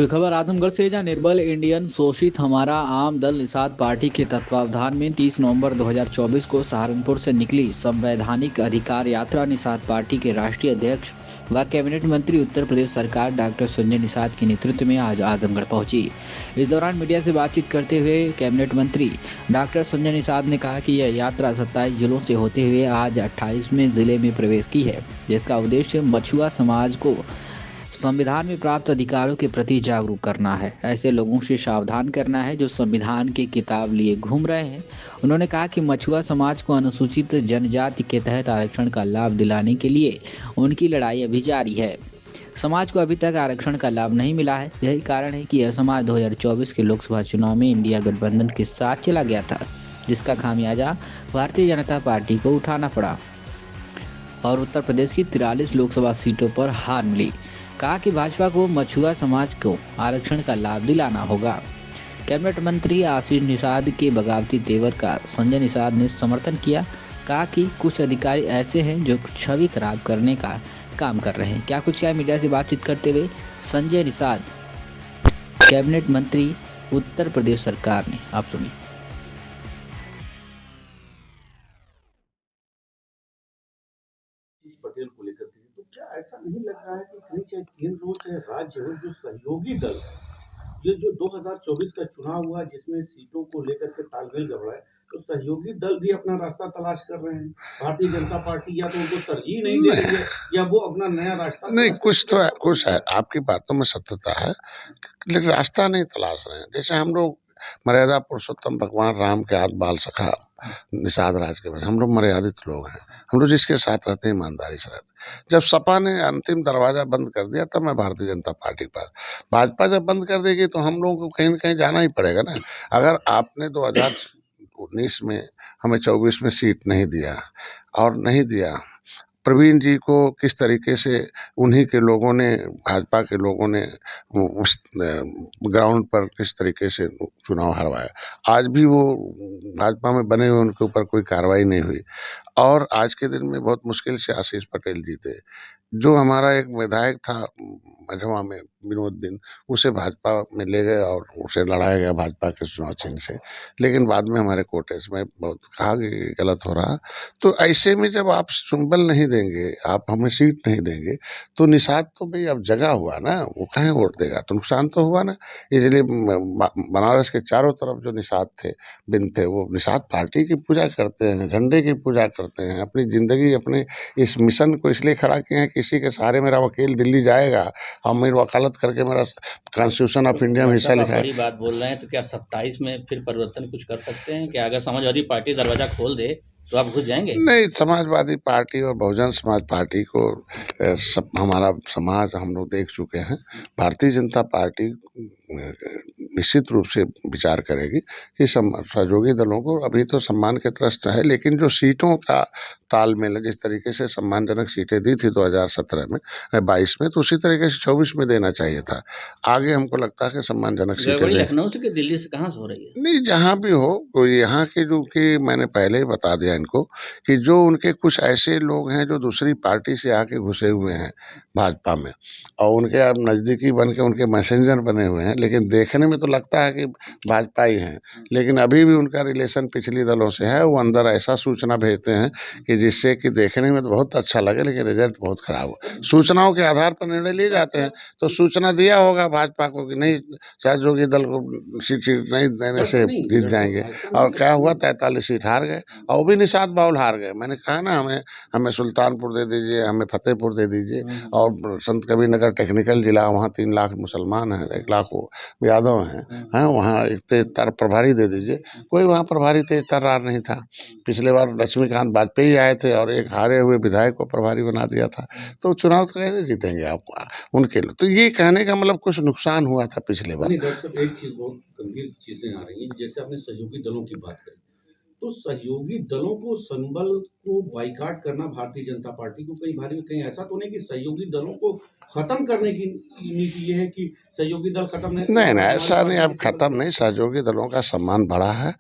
तो खबर आजमगढ़ से, जहां निर्बल इंडियन शोषित हमारा आम दल निषाद पार्टी के तत्वावधान में 30 नवंबर 2024 को सहारनपुर से निकली संवैधानिक अधिकार यात्रा निषाद पार्टी के राष्ट्रीय अध्यक्ष व कैबिनेट मंत्री उत्तर प्रदेश सरकार डॉक्टर संजय निषाद के नेतृत्व में आज आजमगढ़ पहुंची। इस दौरान मीडिया से बातचीत करते हुए कैबिनेट मंत्री डॉक्टर संजय निषाद ने कहा कि यह यात्रा 27 जिलों से होते हुए आज 28वें जिले में प्रवेश की है, जिसका उद्देश्य मछुआ समाज को संविधान में प्राप्त अधिकारों के प्रति जागरूक करना है, ऐसे लोगों से सावधान करना है जो संविधान की किताब लिए घूम रहे हैं। उन्होंने कहा कि मछुआ समाज को अनुसूचित जनजाति के तहत आरक्षण का लाभ दिलाने के लिए उनकी लड़ाई अभी जारी है। समाज को अभी तक आरक्षण का लाभ नहीं मिला है। यही कारण है कि यह समाज 2024 के लोकसभा चुनाव में इंडिया गठबंधन के साथ चला गया था, जिसका खामियाजा भारतीय जनता पार्टी को उठाना पड़ा और उत्तर प्रदेश की 43 लोकसभा सीटों पर हार मिली। कहा कि भाजपा को मछुआ समाज को आरक्षण का लाभ दिलाना होगा। कैबिनेट मंत्री आशीष निषाद के बगावती तेवर का संजय निषाद ने समर्थन किया। कहा कि कुछ अधिकारी ऐसे हैं जो छवि खराब करने का काम कर रहे हैं। क्या कुछ क्या मीडिया से बातचीत करते हुए संजय निषाद, कैबिनेट मंत्री उत्तर प्रदेश सरकार ने, आप सुनिए। पटेल को लेकर के, तो क्या ऐसा नहीं लग रहा है कि कहीं चाहे केंद्र हो चाहे राज्य हो, जो सहयोगी दल है, ये जो 2024 का चुनाव हुआ जिसमें सीटों को लेकर के तालमेल गड़बड़ा है, तो सहयोगी दल भी अपना रास्ता तलाश कर रहे हैं। भारतीय जनता पार्टी या तो उनको तरजीह नहीं दे रही है या वो अपना नया रास्ता नहीं, कुछ है आपकी बातों में सत्यता है, लेकिन रास्ता नहीं तलाश रहे हैं। जैसे हम लोग मर्यादा पुरुषोत्तम भगवान राम के आद बाल सखा निषाद राज के बाद हम लोग मर्यादित लोग हैं। हम लोग जिसके साथ रहते हैं ईमानदारी से रहते हैं। जब सपा ने अंतिम दरवाजा बंद कर दिया तब मैं भारतीय जनता पार्टी के पास, भाजपा जब बंद कर देगी तो हम लोगों को कहीं न कहीं जाना ही पड़ेगा ना। अगर आपने 2019 में हमें 24 में सीट नहीं दिया और नहीं दिया, प्रवीण जी को किस तरीके से उन्हीं के लोगों ने, भाजपा के लोगों ने उस ग्राउंड पर किस तरीके से चुनाव हरवाया। आज भी वो भाजपा में बने हुए, उनके ऊपर कोई कार्रवाई नहीं हुई और आज के दिन में बहुत मुश्किल से आशीष पटेल जीते। जो हमारा एक विधायक था मझवा में, विनोद बिंद, उसे भाजपा में ले गए और उसे लड़ाया गया भाजपा के चुनाव चिन्ह से, लेकिन बाद में हमारे कोटेज में बहुत कहा कि गलत हो रहा। तो ऐसे में जब आप सुंबल नहीं देंगे, आप हमें सीट नहीं देंगे, तो निषाद तो भाई अब जगा हुआ ना, वो कहाँ वोट देगा, तो नुकसान तो हुआ ना। इसलिए बनारस के चारों तरफ जो निषाद थे, बिंद थे, वो निषाद पार्टी की पूजा करते हैं, झंडे की पूजा करते हैं, अपनी ज़िंदगी अपने इस मिशन को इसलिए खड़ा किए हैं, किसी के सहारे मेरा वकील दिल्ली जाएगा और मेरी वकालत करके मेरा कॉन्स्टिट्यूशन ऑफ इंडिया में हिस्सा लिखा है। बड़ी बात बोल रहे हैं, तो क्या 27 में फिर परिवर्तन कुछ कर सकते हैं क्या? अगर समाजवादी पार्टी दरवाजा खोल दे तो आप घुस जाएंगे? नहीं, समाजवादी पार्टी और बहुजन समाज पार्टी को सब हमारा समाज हम लोग देख चुके हैं। भारतीय जनता पार्टी निश्चित रूप से विचार करेगी कि सहयोगी दलों को अभी तो सम्मान के त्रस्त है, लेकिन जो सीटों का तालमेल है, जिस तरीके से सम्मानजनक सीटें दी थी 2017 में 22 में, तो उसी तरीके से 24 में देना चाहिए था। आगे हमको लगता है कि सम्मानजनक सीटें गड़बड़ी दें। लखनऊ से कि दिल्ली से, कहाँ से हो रही है? नहीं, जहाँ भी हो, तो यहाँ के जो कि मैंने पहले ही बता दिया इनको कि जो उनके कुछ ऐसे लोग हैं जो दूसरी पार्टी से आके घुसे हुए हैं भाजपा में और उनके अब नज़दीकी बन के उनके मैसेंजर बने हुए हैं, लेकिन देखने में तो लगता है कि भाजपा ही हैं, लेकिन अभी भी उनका रिलेशन पिछली दलों से है। वो अंदर ऐसा सूचना भेजते हैं कि जिससे कि देखने में तो बहुत अच्छा लगे, लेकिन रिजल्ट बहुत खराब हो। सूचनाओं के आधार पर निर्णय लिए जाते हैं, तो सूचना दिया होगा भाजपा को कि नहीं, सहयोगी दल को सीट नहीं देने से जीत जाएंगे, और क्या हुआ, 43 सीट हार गए और वो भी निषाद बाउल हार गए। मैंने कहा ना, हमें सुल्तानपुर दे दीजिए, हमें फतेहपुर दे दीजिए, और संत कबीरनगर टेक्निकल जिला, वहाँ 3 लाख मुसलमान हैं, 1 लाख यादव हैं, वहाँ एक तेज तार प्रभारी दे दीजिए। कोई वहाँ प्रभारी तेज तर्रार नहीं था। पिछले बार लक्ष्मीकांत वाजपेयी आए थे और एक हारे हुए विधायक को प्रभारी बना दिया था, तो चुनाव तो कैसे जीतेंगे आप उनके लिए? तो ये कहने का मतलब कुछ नुकसान हुआ था पिछले बार। डॉक्टर साहब, एक चीज बहुत गंभीर चीजें आ रही हैं, जैसे आपने सहयोगी दलों की बात करी, तो सहयोगी दलों को संबल को बाइकाट करना भारतीय जनता पार्टी को कहीं ऐसा तो नहीं कि सहयोगी दलों को खत्म करने की नीति ये है कि सहयोगी दल खत्म नहीं नहीं नहीं, ऐसा नहीं, अब खत्म नहीं, सहयोगी दलों का सम्मान बढ़ा है।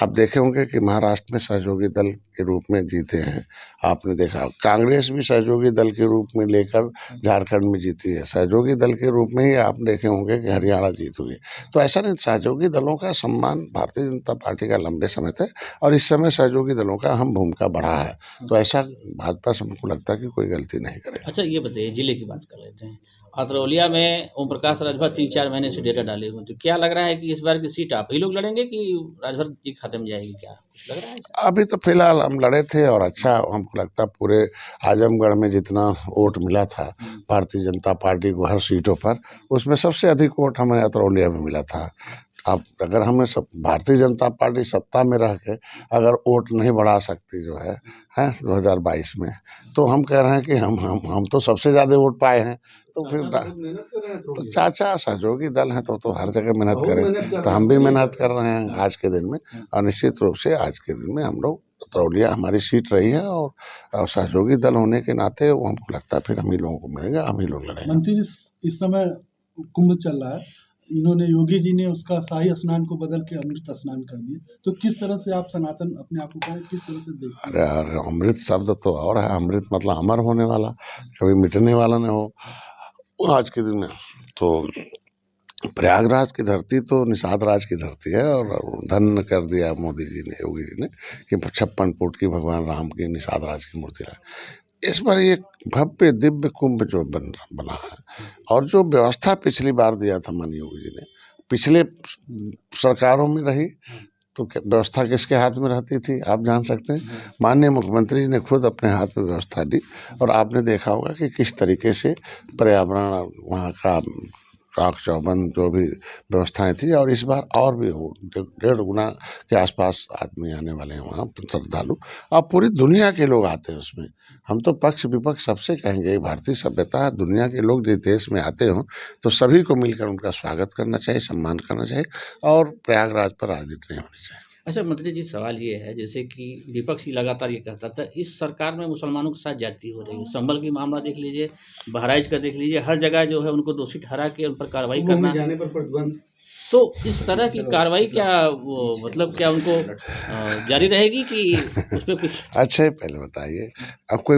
आप देखे होंगे कि महाराष्ट्र में सहयोगी दल के रूप में जीते हैं। आपने देखा कांग्रेस भी सहयोगी दल के रूप में लेकर झारखंड में जीती है, सहयोगी दल के रूप में ही आप देखे होंगे कि हरियाणा जीत हुई। तो ऐसा नहीं, सहयोगी दलों का सम्मान भारतीय जनता पार्टी का लंबे समय से, और इस समय सहयोगी दलों का अहम भूमिका बढ़ा है। तो ऐसा भाजपा से हमको लगता है कि कोई गलती नहीं करे। अच्छा ये बताइए, जिले की बात कर लेते हैं। अतरौलिया में ओम प्रकाश राजभर 3-4 महीने से डेटा डाले हुए हैं, तो क्या लग रहा है कि इस बार की सीट आप ही लोग लड़ेंगे कि राजभर जी खत्म जाएगी, क्या कुछ लग रहा है ऐसा? अभी तो फिलहाल हम लड़े थे, और अच्छा हमको लगता है पूरे आजमगढ़ में जितना वोट मिला था भारतीय जनता पार्टी को हर सीटों पर, उसमें सबसे अधिक वोट हमें अतरौलिया में मिला था। अब अगर हमें सब भारतीय जनता पार्टी सत्ता में रह के अगर वोट नहीं बढ़ा सकती जो है 2022 में, तो हम कह रहे हैं कि हम तो सबसे ज्यादा वोट पाए हैं। तो फिर मेहनत कर रहे हैं तो अतरौलिया। चाचा सहयोगी दल है तो हर जगह मेहनत बहुत करें, मेहनत कर तो रहे हम हैं, भी सही मेहनत कर कर रहे हैं आज के दिन में। और निश्चित रूप से आज के दिन में हम लोग अतरौलिया हमारी सीट रही है, और सहयोगी दल होने के नाते वो हमको लगता है फिर हम ही लोगों को मिलेगा, हम ही लोग लड़ेंगे। मंत्री जी, इस समय कुंभ चल रहा है, इन्होंने योगी जी ने उसका शाही स्नान को बदल के अमृत स्नान कर दिया, तो किस तरह से आप सनातन अपने आप को कहें, किस तरह से देखते हैं? अरे अमृत शब्द तो और है, अमृत मतलब अमर होने वाला, कभी मिटने वाला नहीं हो। आज के दिन में तो प्रयागराज की धरती तो निषाद राज की धरती है, और धन्य कर दिया मोदी जी ने, योगी जी ने, कि 56 फुट की भगवान राम की निषाद राज की मूर्ति लाई। इस बार एक भव्य दिव्य कुंभ जो बना है, और जो व्यवस्था पिछली बार दिया था माननीय योगी जी ने, पिछले सरकारों में रही तो व्यवस्था किसके हाथ में रहती थी आप जान सकते हैं। माननीय मुख्यमंत्री जी ने खुद अपने हाथ में व्यवस्था दी, और आपने देखा होगा कि किस तरीके से पर्यावरण, वहाँ का चाक चौबंद जो भी व्यवस्थाएं थी, और इस बार और भी 1.5 गुना के आसपास आदमी आने वाले हैं वहाँ श्रद्धालु। अब पूरी दुनिया के लोग आते हैं उसमें। हम तो पक्ष विपक्ष सबसे कहेंगे, भारतीय सभ्यता, दुनिया के लोग जिस देश में आते हों तो सभी को मिलकर उनका स्वागत करना चाहिए, सम्मान करना चाहिए, और प्रयागराज पर राजनीति नहीं होनी चाहिए। अच्छा मंत्री जी, सवाल ये है, जैसे कि विपक्ष ही लगातार ये कहता था इस सरकार में मुसलमानों के साथ ज्यादती हो रही है। संभल की मामला देख लीजिए, बहराइच का देख लीजिए, हर जगह जो है उनको दोषी ठहरा के उन पर कार्रवाई कुंभ में करना। जाने पर प्रतिबंध। तो इस तरह की कार्रवाई क्या मतलब क्या उनको जारी रहेगी कि उस पर कुछ? अच्छा पहले बताइए, अब कोई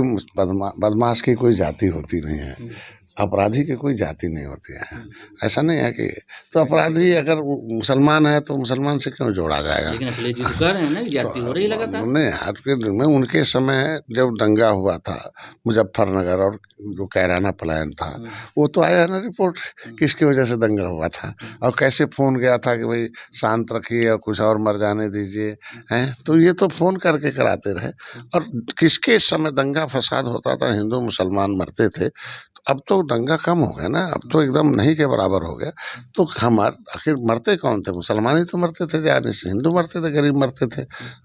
बदमाश की कोई जाति होती नहीं है, अपराधी की कोई जाति नहीं होती है। ऐसा नहीं है कि तो अपराधी अगर मुसलमान है तो मुसलमान से क्यों जोड़ा जाएगा। लेकिन अखिलेश जी तो कह रहे हैं ना कि जाति हो रही है लगातार। नहीं, आज के दिन में उनके समय जब दंगा हुआ था मुजफ्फरनगर और जो कैराना पलायन था, वो तो आया ना रिपोर्ट किसकी वजह से दंगा हुआ था, और कैसे फोन गया था कि भाई शांत रखिए और कुछ और मर जाने दीजिए, हैं। तो ये तो फोन करके कराते रहे, और किसके समय दंगा फसाद होता था, हिंदू मुसलमान मरते थे। अब तो दंगा कम हो गया ना, अब तो एकदम नहीं के बराबर हो गया। तो हमारे आखिर मरते कौन थे, मुसलमान ही तो मरते थे जाने से, हिंदू मरते थे, गरीब मरते थे।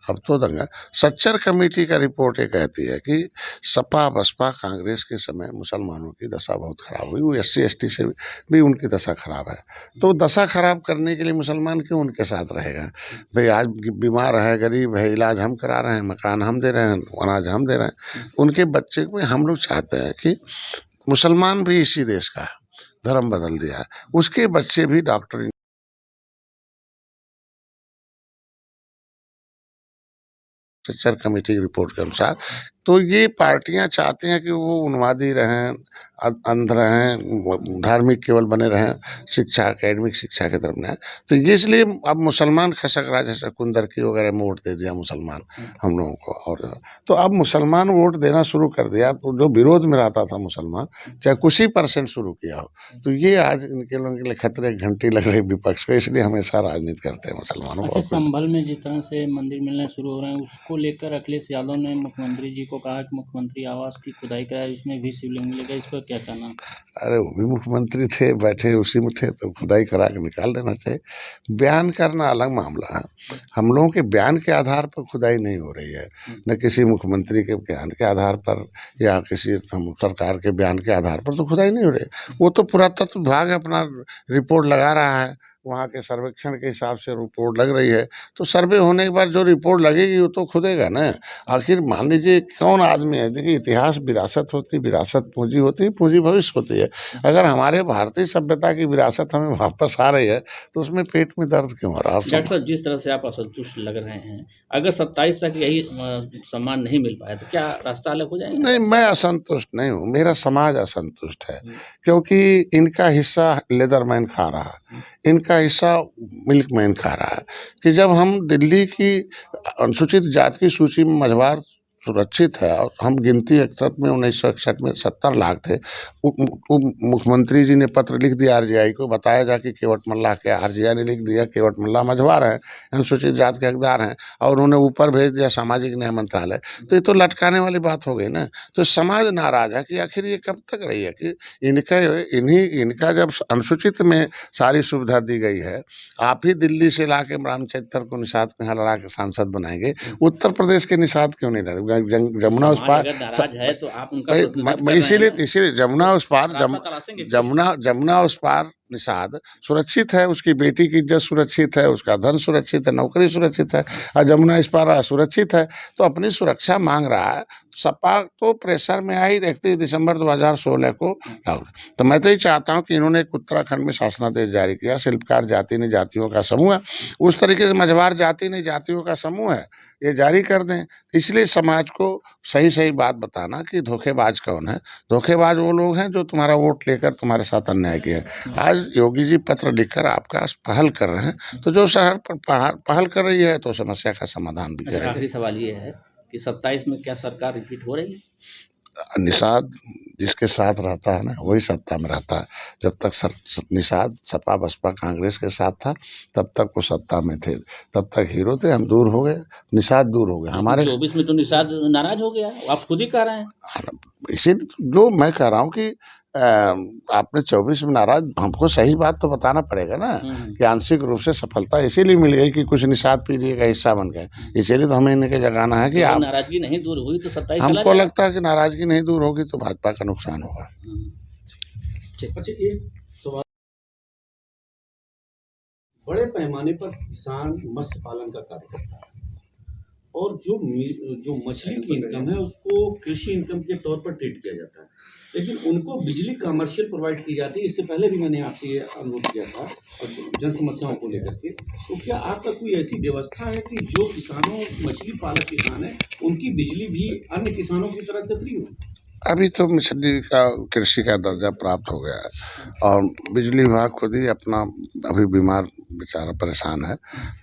अब तो दंगा, सच्चर कमेटी का रिपोर्ट ये कहती है कि सपा बसपा कांग्रेस के समय मुसलमानों की दशा बहुत खराब हुई, वो SC ST से भी उनकी दशा खराब है। तो दशा खराब करने के लिए मुसलमान क्यों उनके साथ रहेगा। भाई आज बीमार है, गरीब है, इलाज हम करा रहे हैं, मकान हम दे रहे हैं, अनाज हम दे रहे हैं, उनके बच्चे को हम लोग चाहते हैं कि मुसलमान भी इसी देश का धर्म बदल दिया है, उसके बच्चे भी डॉक्टर सच्चर कमेटी की रिपोर्ट के अनुसार। तो ये पार्टियां चाहती हैं कि वो उन्मादी रहें, अंध रहें, धार्मिक केवल बने रहें, शिक्षा एकेडमिक शिक्षा की तरफ न। तो ये इसलिए अब मुसलमान खसक रहा, जैसे कुंदरकी वगैरह में वोट दे दिया मुसलमान हम लोगों को, और तो अब मुसलमान वोट देना शुरू कर दिया। तो जो विरोध में रहता था मुसलमान, चाहे कुछ ही % शुरू किया हो, तो ये आज इनके लोगों के लिए खतरे की घंटी लग रही विपक्ष को, इसलिए हमेशा राजनीति करते हैं मुसलमानों अच्छा, को। संभल में जिस तरह से मंदिर मिलने शुरू हो रहे हैं, उसको लेकर अखिलेश यादव ने मुख्यमंत्री जी को कहा कि मुख्यमंत्री आवास की खुदाई कराए, उसमें भी शिवलिंग मिलेगा, इस पर क्या कहना? अरे वो भी मुख्यमंत्री थे, बैठे उसी में थे, तो खुदाई करा के निकाल देना चाहिए। बयान करना अलग मामला है, हम लोगों के बयान के आधार पर खुदाई नहीं हो रही है, न किसी मुख्यमंत्री के बयान के आधार पर या किसी सरकार के बयान के आधार पर तो खुदाई नहीं हो रही। वो तो पुरातत्व विभाग अपना रिपोर्ट लगा रहा है, वहाँ के सर्वेक्षण के हिसाब से रिपोर्ट लग रही है, तो सर्वे होने के बाद जो रिपोर्ट लगेगी वो तो खुदेगा ना। आखिर मान लीजिए कौन आदमी है, देखिए इतिहास विरासत होती है, विरासत पूंजी होती है, पूंजी भविष्य होती है। अगर हमारे भारतीय सभ्यता की विरासत हमें वापस आ रही है तो उसमें पेट में दर्द क्यों हो रहा है? आप डॉक्टर साहब, जिस तरह से आप असंतुष्ट लग रहे हैं, अगर 27 तक यही सम्मान नहीं मिल पाया तो क्या रास्ता अलग हो जाएगा? नहीं, मैं असंतुष्ट नहीं हूँ, मेरा समाज असंतुष्ट है, क्योंकि इनका हिस्सा लेदरमैन खा रहा है, इनका हिस्सा मिल्कमैन खा रहा है। कि जब हम दिल्ली की अनुसूचित जाति की सूची में मझवार सुरक्षित है, और हम गिनती 61 में 1961 में 70 लाख थे। मुख्यमंत्री जी ने पत्र लिख दिया आरजीआई को, बताया जा कि केवट मल्लाह के, आरजीआई ने लिख दिया केवट मल्लाह मझवार हैं, अनुसूचित जाति के हकदार हैं, और उन्होंने ऊपर भेज दिया सामाजिक न्याय मंत्रालय। तो ये तो लटकाने वाली बात हो गई ना। तो समाज नाराज है कि आखिर ये कब तक रही है कि इनका जब अनुसूचित में सारी सुविधा दी गई है, आप ही दिल्ली से ला के रामचरित्र को निषाद में लड़ा के सांसद बनाएंगे, उत्तर प्रदेश के निषाद क्यों नहीं लड़े? जमुना उस पार, अगर नाराज है तो आप उनका भाई, प्रतिनिधित्व मैं कर रहे हैं ना। इसीलिए जमुना उस पार रास्ता तलाशेंगे कुछ। जमुना उस पार निषाद सुरक्षित है, उसकी बेटी की इज्जत सुरक्षित है, उसका धन सुरक्षित है, नौकरी सुरक्षित है, और जमुना इस पार असुरक्षित है। तो अपनी सुरक्षा मांग रहा है। सपा तो प्रेशर में आई 31 दिसंबर 2016 को लागू। तो मैं तो ये चाहता हूँ कि इन्होंने एक उत्तराखंड में शासनादेश जारी किया, शिल्पकार जाति ने जातियों का समूह है, उस तरीके से मझवार जाति ने जातियों का समूह है, ये जारी कर दें। इसलिए समाज को सही सही बात बताना कि धोखेबाज कौन है। धोखेबाज वो लोग हैं जो तुम्हारा वोट लेकर तुम्हारे साथ अन्याय किए। आज योगी जी पत्र लिखकर आपका पहल कर रहे हैं, तो जो शहर पर पहल कर रही है तो समस्या का समाधान भी अच्छा, करेगी। आखिरी सवाल ये है कि 27 में क्या सरकार रिपीट हो रही है? निषाद जिसके साथ रहता है ना वही सत्ता में रहता है। जब तक निषाद सपा बसपा कांग्रेस के साथ था तब तक वो सत्ता में थे, तब तक हीरो थे। हम दूर हो गए, निषाद दूर हो गए हमारे। 24 में तो निषाद नाराज हो गया, आप खुद ही कह रहे हैं। इसीलिए तो जो मैं कह रहा हूँ कि आपने 24 में नाराज, हमको सही बात तो बताना पड़ेगा ना कि आंशिक रूप से सफलता इसीलिए मिल गई कि कुछ निषाद पीढ़ी का हिस्सा बन गए। इसीलिए तो हमें इनके जगाना है कि आप, नाराजगी नहीं दूर हुई तो 27 हमको लगता है कि नाराजगी नहीं दूर होगी तो भाजपा का नुकसान होगा। अच्छा, एक सवाल, बड़े पैमाने पर किसान मत्स्य पालन का कार्य करता है, और जो मछली की इनकम है उसको कृषि इनकम के तौर पर ट्रीट किया जाता है, लेकिन उनको बिजली कमर्शियल प्रोवाइड की जाती है। इससे पहले भी मैंने आपसे ये अनुरोध किया था और जन समस्याओं को लेकर के, तो क्या आपका कोई ऐसी व्यवस्था है कि जो किसानों, मछली पालक किसान है, उनकी बिजली भी अन्य किसानों की तरह से फ्री हो? अभी तो मछली का कृषि का दर्जा प्राप्त हो गया है, और बिजली विभाग खुद ही अपना अभी बीमार बेचारा परेशान है।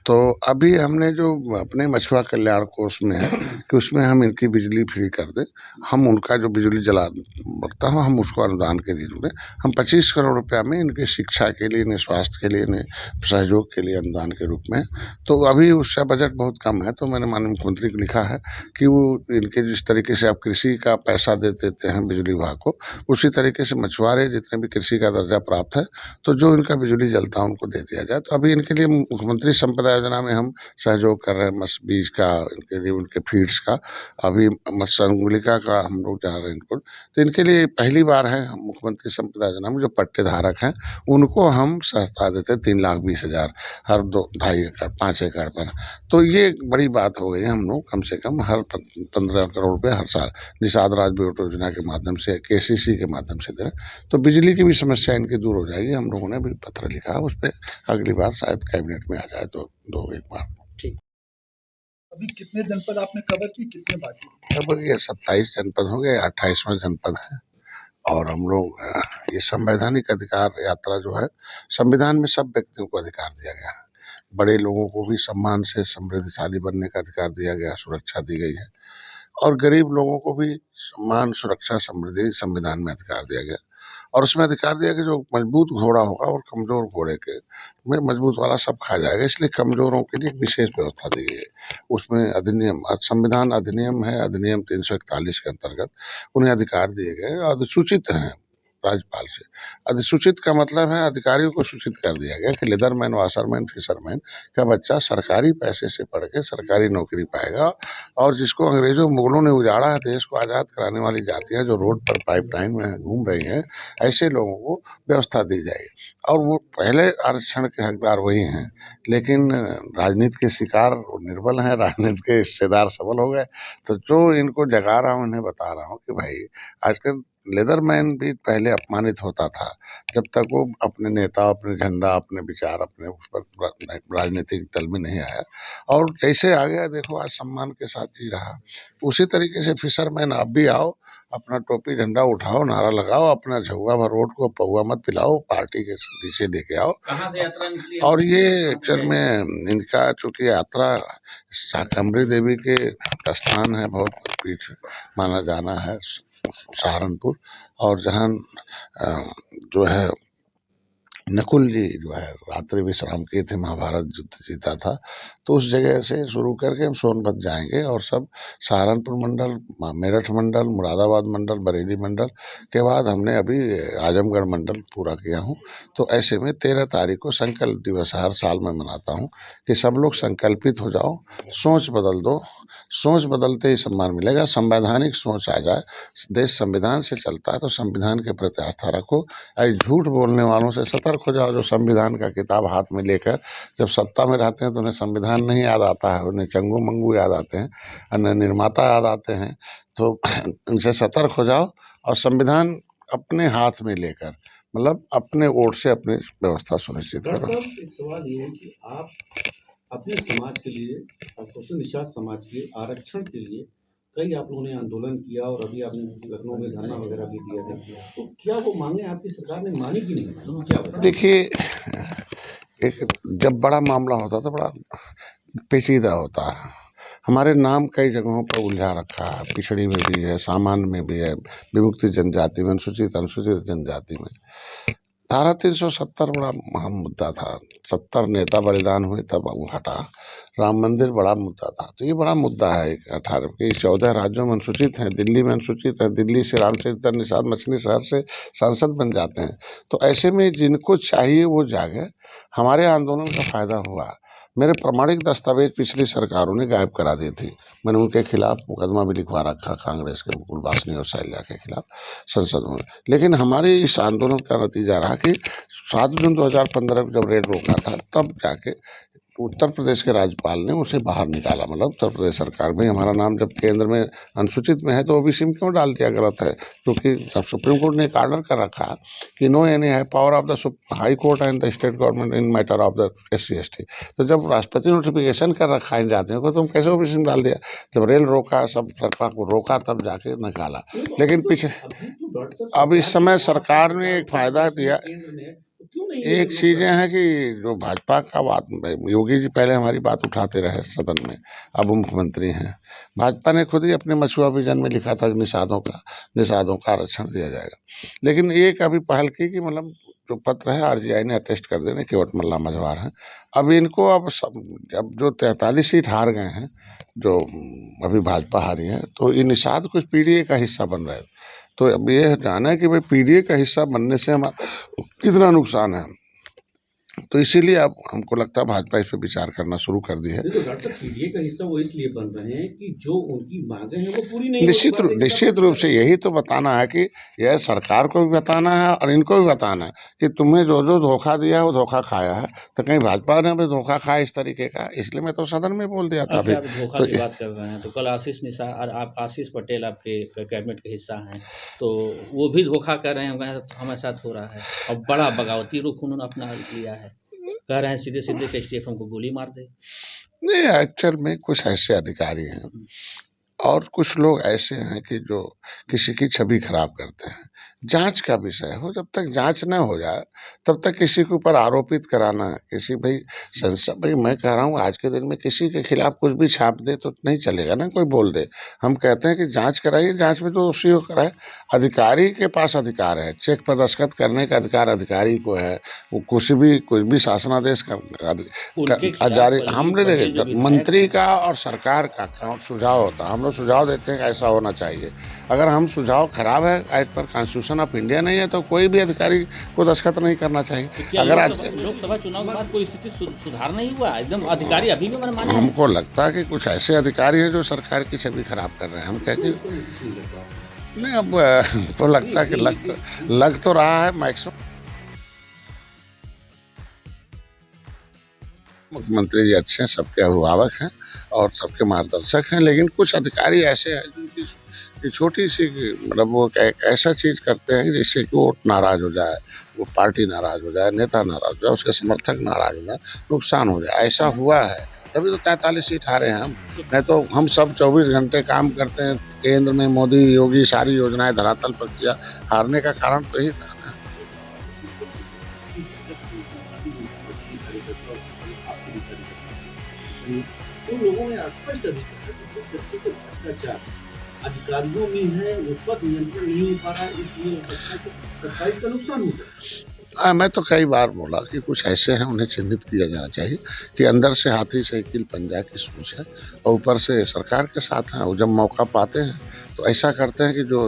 तो अभी हमने जो अपने मछुआ कल्याण कोष में है कि उसमें हम इनकी बिजली फ्री कर दें। हम उनका जो बिजली जला बढ़ता है हम उसको अनुदान के लिए दें। हम 25 करोड़ रुपया में इनकी शिक्षा के लिए, इन्हें स्वास्थ्य के लिए, इन्हें सहयोग के लिए अनुदान के रूप में। तो अभी उसका बजट बहुत कम है, तो मैंने माननीय मुख्यमंत्री को लिखा है कि वो इनके जिस तरीके से आप कृषि का पैसा देते हैं बिजली विभाग को, उसी तरीके से मछुआरे जितने भी कृषि का दर्जा प्राप्त है तो जो इनका बिजली जलता है उनको दे दिया जाए। तो अभी इनके लिए मुख्यमंत्री संपदा योजना में हम सहयोग कर रहे हैं, मत्स्य बीज का, इनके लिए उनके फीड्स का, अभी मत्स्य अंगुलिका का हम लोग जा रहे हैं इनको। तो इनके लिए पहली बार है मुख्यमंत्री संपदा योजना में जो पट्टे धारक हैं उनको हम सहायता देते हैं 3,20,000 हर 2-2.5 एकड़ 5 एकड़ पर। तो ये बड़ी बात हो गई है। हम लोग कम से कम हर 15 करोड़ रुपये हर साल निषाद राज योजना के माध्यम से, केसीसी के माध्यम से दे रहे हैं। तो बिजली की भी समस्या इनकी दूर हो जाएगी। हम लोगों ने भी पत्र लिखा है, उस पर अगली बार शायद कैबिनेट में आ जाए तो एक बार। अभी कितने जनपद आपने कवर की, कितने बाकी? लगभग ये 27 जनपद हो गए, 28वां जनपद है। और हम लोग ये संवैधानिक अधिकार यात्रा जो है, संविधान में सब व्यक्तियों को अधिकार दिया गया है। बड़े लोगों को भी सम्मान से समृद्धशाली बनने का अधिकार दिया गया, सुरक्षा दी गई है, और गरीब लोगों को भी सम्मान, सुरक्षा, समृद्धि संविधान में अधिकार दिया गया। और उसमें अधिकार दिया कि जो मजबूत घोड़ा होगा और कमजोर घोड़े के में मजबूत वाला सब खा जाएगा, इसलिए कमजोरों के लिए विशेष व्यवस्था दी गई है। उसमें अधिनियम, संविधान अधिनियम है, अधिनियम 341 के अंतर्गत उन्हें अधिकार दिए गए, अधिसूचित हैं राज्यपाल से। अधिसूचित का मतलब है अधिकारियों को सूचित कर दिया गया कि लेदरमैन, वाशरमैन, फिशरमैन का बच्चा सरकारी पैसे से पढ़ के सरकारी नौकरी पाएगा, और जिसको अंग्रेजों मुगलों ने उजाड़ा है, देश को आज़ाद कराने वाली जातियाँ जो रोड पर पाइपलाइन में घूम रही हैं, ऐसे लोगों को व्यवस्था दी जाएगी। और वो पहले आरक्षण के हकदार वही हैं, लेकिन राजनीति के शिकार निर्बल हैं, राजनीति के हिस्सेदार सबल हो गए। तो जो इनको जगा रहा हूँ, उन्हें बता रहा हूँ कि भाई आजकल लेदरमैन भी पहले अपमानित होता था जब तक वो अपने नेता, अपने झंडा, अपने विचार, अपने उस पर राजनीतिक दल में नहीं आया, और जैसे आ गया देखो आज सम्मान के साथ जी रहा। उसी तरीके से फिशरमैन आप भी आओ, अपना टोपी झंडा उठाओ, नारा लगाओ, अपना झुआ भर रोड को पौवा मत पिलाओ, पार्टी के नीचे लेके आओ। कहाँ से यात्रा निकली? और ये एक्चुअल में इनका चूंकि यात्रा शाकंभरी देवी के स्थान है, बहुत पीठ माना जाना है सहारनपुर, और जहाँ जो है नकुल जी जो है रात्रि विश्राम किए थे, महाभारत युद्ध जीता था, तो उस जगह से शुरू करके हम सोनभद्र जाएंगे, और सब सहारनपुर मंडल, मेरठ मंडल, मुरादाबाद मंडल, बरेली मंडल के बाद हमने अभी आजमगढ़ मंडल पूरा किया हूँ। तो ऐसे में 13 तारीख को संकल्प दिवस हर साल मैं मनाता हूँ कि सब लोग संकल्पित हो जाओ, सोच बदल दो, सोच बदलते ही सम्मान मिलेगा। संवैधानिक सोच आ जाए, देश संविधान से चलता है तो संविधान के प्रति आस्था रखो। ऐसे झूठ बोलने वालों से सतर्क हो जाओ, जो संविधान का किताब हाथ में लेकर जब सत्ता में रहते हैं तो उन्हें संविधान नहीं याद आता है, उन्हें चंगू मंगू याद आते हैं, अन्य निर्माता याद आते हैं। तो उनसे सतर्क हो जाओ और संविधान अपने हाथ में लेकर, मतलब अपने वोट से अपनी व्यवस्था सुनिश्चित डॉक्टर करो। साहब, एक सवाल ये है कि आप अपने समाज के लिए, खासतौर से निषाद समाज के आरक्षण के लिए कई आप लोगों ने आंदोलन किया, और अभी आपने लखनऊ में धरना वगैरह भी दिया था, तो क्या वो मांगे आपकी सरकार ने मानी कि नहीं मानी, क्या बताएं? देखिए, एक जब बड़ा मामला होता तो बड़ा पेचीदा होता है। हमारे नाम कई जगहों पर उलझा रखा है, पिछड़ी में भी है, सामान्य में भी है, विमुक्ति जनजाति में, अनुसूचित जनजाति में। धारा 370 बड़ा अहम मुद्दा था, 70 नेता बलिदान हुए तब वो हटा। राम मंदिर बड़ा मुद्दा था, तो ये बड़ा मुद्दा है। 18 के 14 राज्यों में अनुसूचित हैं, दिल्ली में अनुसूचित है, दिल्ली से रामचरित्र निषाद मछली शहर से सांसद बन जाते हैं। तो ऐसे में जिनको चाहिए वो जागे। हमारे आंदोलन का फायदा हुआ, मेरे प्रमाणिक दस्तावेज पिछली सरकारों ने गायब करा दी थी, मैंने उनके खिलाफ मुकदमा भी लिखवा रखा, कांग्रेस के मुकुल वासनी और शैल्या के खिलाफ संसद में। लेकिन हमारे इस आंदोलन का नतीजा रहा कि 7 जून 2015 को जब रेल रोका था, तब जाके उत्तर प्रदेश के राज्यपाल ने उसे बाहर निकाला। मतलब उत्तर प्रदेश सरकार में हमारा नाम जब केंद्र में अनुसूचित में है तो ओबीसी में क्यों डाल दिया, गलत है। क्योंकि जब सुप्रीम कोर्ट ने एक ऑर्डर कर रखा कि नो एनी है power of the high court and the state government in matter of the SC/ST, तो जब राष्ट्रपति नोटिफिकेशन कर रखा है इन जातियों को, तुम कैसे ओबीसी में डाल दिया। जब रेल रोका, सब सरकार को रोका, तब जाके निकाला। लेकिन पीछे अब इस समय सरकार ने एक फायदा दिया। एक चीजें हैं कि जो भाजपा का बात, योगी जी पहले हमारी बात उठाते रहे सदन में, अब वो मुख्यमंत्री हैं। भाजपा ने खुद ही अपने मछुआ विजन में लिखा था कि निषादों का आरक्षण दिया जाएगा। लेकिन एक अभी पहल की कि मतलब जो पत्र है RGI ने अटेस्ट कर देने, केवट मल्ला मझवार हैं। अब इनको अब जो 43 सीट हार गए हैं, जो अभी भाजपा हारी है, तो ये निषाद कुछ PDA का हिस्सा बन रहे। तो अब ये जाना है कि भाई PDA का हिस्सा बनने से हमारा कितना नुकसान है। तो इसीलिए अब हमको लगता है भाजपा इस पर विचार करना शुरू कर दी है। तो डॉक्टर साहब, PDA का हिस्सा वो इसलिए बन रहे हैं कि जो उनकी मांगे हैं वो पूरी नहीं हो पा रही। निश्चित रूप से यही तो बताना है कि यह सरकार को भी बताना है और इनको भी बताना है कि तुम्हें जो जो धोखा दिया है वो धोखा खाया है। तो कहीं भाजपा ने भी धोखा खाया इस तरीके का, इसलिए मैं तो सदन में बोल दिया था। अच्छा, आप धोखा की बात कर रहे हैं तो कल आशीष पटेल आपके कैबिनेट के हिस्सा हैं, तो वो भी धोखा कर रहे हैं, हमारे साथ हो रहा है। और बड़ा बगावती रुख उन्होंने अपना लिया है, कह रहे हैं सीधे सीधे STF को गोली मार दे। नहीं, एक्चुअल में कुछ ऐसे अधिकारी हैं और कुछ लोग ऐसे हैं कि जो किसी की छवि खराब करते हैं। जांच का विषय हो, जब तक जांच न हो जाए तब तक किसी के ऊपर आरोपित कराना, किसी भाई मैं कह रहा हूँ आज के दिन में किसी के खिलाफ कुछ भी छाप दे तो नहीं चलेगा ना, कोई बोल दे। हम कहते हैं कि जांच कराइए, जांच में तो दोषी हो कराए। अधिकारी के पास अधिकार है, चेक पर दस्तखत करने का अधिकार अधिकारी को है। वो कुछ भी शासनादेश जारी, हमने देखे मंत्री का और सरकार का सुझाव होता है। लोग सुझाव देते हैं कि ऐसा होना चाहिए। अगर हम सुझाव खराब है, as per constitution of India नहीं है, तो कोई भी अधिकारी को दस्तखत नहीं करना चाहिए। क्या अगर आज लोकसभा चुनाव के बाद कोई स्थिति सुधार नहीं हुआ? एकदम अधिकारी अभी भी मनमाने हैं। हमको लगता है कि कुछ ऐसे अधिकारी हैं जो सरकार की छवि खराब कर रहे हैं। हम कहते नहीं, अब तो लगता है कि लग तो रहा है मैक्सिमम। मुख्यमंत्री जी अच्छे हैं, सबके अभिभावक हैं और सबके मार्गदर्शक हैं, लेकिन कुछ अधिकारी ऐसे हैं जिनकी छोटी सी मतलब वो एक ऐसा चीज़ करते हैं जिससे कि वो नाराज हो जाए, वो पार्टी नाराज हो जाए, नेता नाराज हो जाए, उसके समर्थक नाराज हो जाए, नुकसान हो जाए। ऐसा हुआ है, तभी तो 43 सीट हारे हैं हम। नहीं तो हम सब 24 घंटे काम करते हैं, केंद्र में मोदी योगी सारी योजनाएं धरातल पर किया। हारने का कारण तो यही था ना। तो लोगों ने स्पष्ट अभी कहा कि जिस तरीके से भ्रष्टाचार अधिकारियों में है उस पर नियंत्रण नहीं हो पा रहा है, इसलिए 27 का नुकसान हो गया। मैं तो कई बार बोला कि कुछ ऐसे हैं उन्हें चिन्हित किया जाना चाहिए कि अंदर से हाथी से कील पंजा की सोच है और ऊपर से सरकार के साथ हैं। और जब मौका पाते हैं तो ऐसा करते हैं कि जो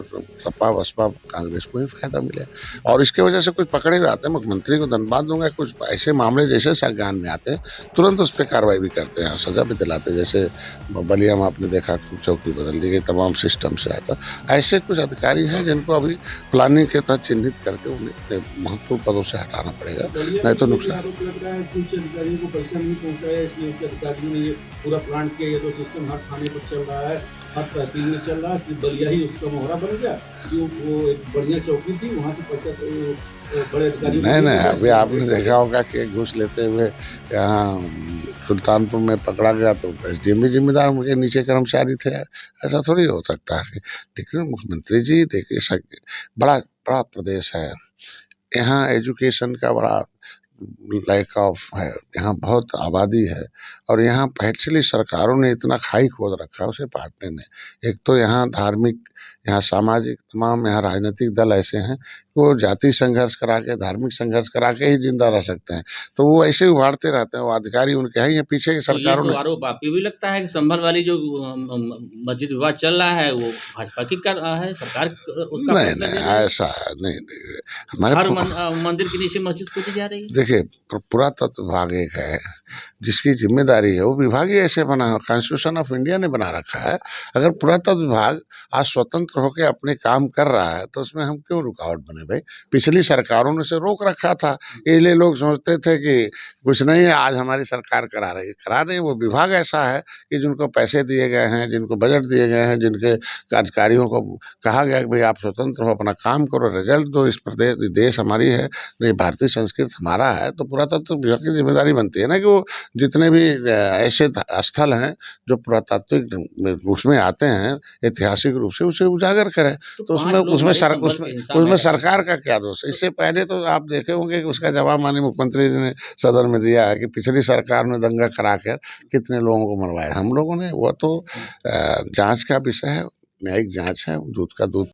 सपा बसपा कांग्रेस को ही फायदा मिले, और इसके वजह से कुछ पकड़े हुए आते हैं। मुख्यमंत्री को धन्यवाद दूंगा, कुछ ऐसे मामले जैसे संज्ञान में आते हैं तुरंत उस पर कार्रवाई भी करते हैं और सजा भी दिलाते हैं। जैसे बलिया में आपने देखा चौकी बदल दी गई, तमाम सिस्टम से आता। ऐसे कुछ अधिकारी हैं जिनको अभी प्लानिंग के तहत चिन्हित करके उन्हें महत्वपूर्ण पदों से हटाना पड़ेगा, नहीं तो नुकसान। आरोप लग रहा है कि उच्च अधिकारियों को पैसा नहीं पहुंचाया, इसलिए उच्च अधिकारियों ने ये पूरा प्लान किया। ये तो सिस्टम हर थाने पर चल रहा है, हर तहसील में चल रहा है, इसलिए बलिया ही उसका मोहरा बन गया कि वो एक बढ़िया चौकी थी, वहाँ से पैसा तो बड़े अधिकारी नहीं, अभी आपने देखा होगा कि घूस लेते हुए यहाँ सुल्तानपुर में पकड़ा गया तो एसडीएम भी जिम्मेदार, मुझे नीचे कर्मचारी थे। ऐसा थोड़ी हो सकता है। लेकिन मुख्यमंत्री जी देखिए, बड़ा बड़ा प्रदेश है, यहाँ एजुकेशन का बड़ा लैक ऑफ है, यहाँ बहुत आबादी है और यहाँ पिछली सरकारों ने इतना खाई खोद रखा है उसे पाटने में। एक तो यहाँ धार्मिक, यहाँ सामाजिक, तमाम यहाँ राजनीतिक दल ऐसे हैं वो जाति संघर्ष करा के, धार्मिक संघर्ष करा के ही जिंदा रह सकते हैं, तो वो ऐसे उभारते रहते हैं। वो अधिकारी उनके हैं, ये पीछे की सरकारों तो ये ने। आरोप आप भी लगता है कि संभल वाली जो मस्जिद विवाद चल रहा है वो भाजपा की कर रहा है, सरकार उसका नहीं, ऐसा है नहीं। हर हमारे मंदिर के नीचे मस्जिद खोदी जा रही है। देखिए, पुरातत्व विभाग एक है जिसकी जिम्मेदारी है, वो विभाग ही ऐसे बना है, कॉन्स्टिट्यूशन ऑफ इंडिया ने बना रखा है। अगर पुरातत्व विभाग आज स्वतंत्र होकर अपने काम कर रहा है तो उसमें हम क्यों रुकावट बने भाई? पिछली सरकारों ने से रोक रखा था, इसलिए लोग सोचते थे कि कुछ नहीं है, आज हमारी सरकार करा रही है। करा नहीं, वो विभाग ऐसा है कि जिनको पैसे दिए गए हैं, जिनको बजट दिए गए हैं, जिनके अधिकारियों को कहा गया कि भाई आप स्वतंत्र हो, अपना काम करो, रिजल्ट दो, इस प्रदेश देश हमारी है, ये भारतीय संस्कृति हमारा है। तो पुरातत्व विभाग की जिम्मेदारी बनती है ना कि वो जितने भी ऐसे स्थल हैं जो पुरातात्विक उसमें आते हैं ऐतिहासिक रूप से, उसे उजागर करें। तो उसमें सरकार का क्या दोष है? इससे पहले तो आप देखे होंगे कि उसका जवाब माननीय मुख्यमंत्री जी ने सदन में दिया है कि पिछली सरकार ने दंगा कराकर कितने लोगों को मरवाया। हम लोगों ने, वो तो जांच का विषय है, न्यायिक जांच है, दूध का दूध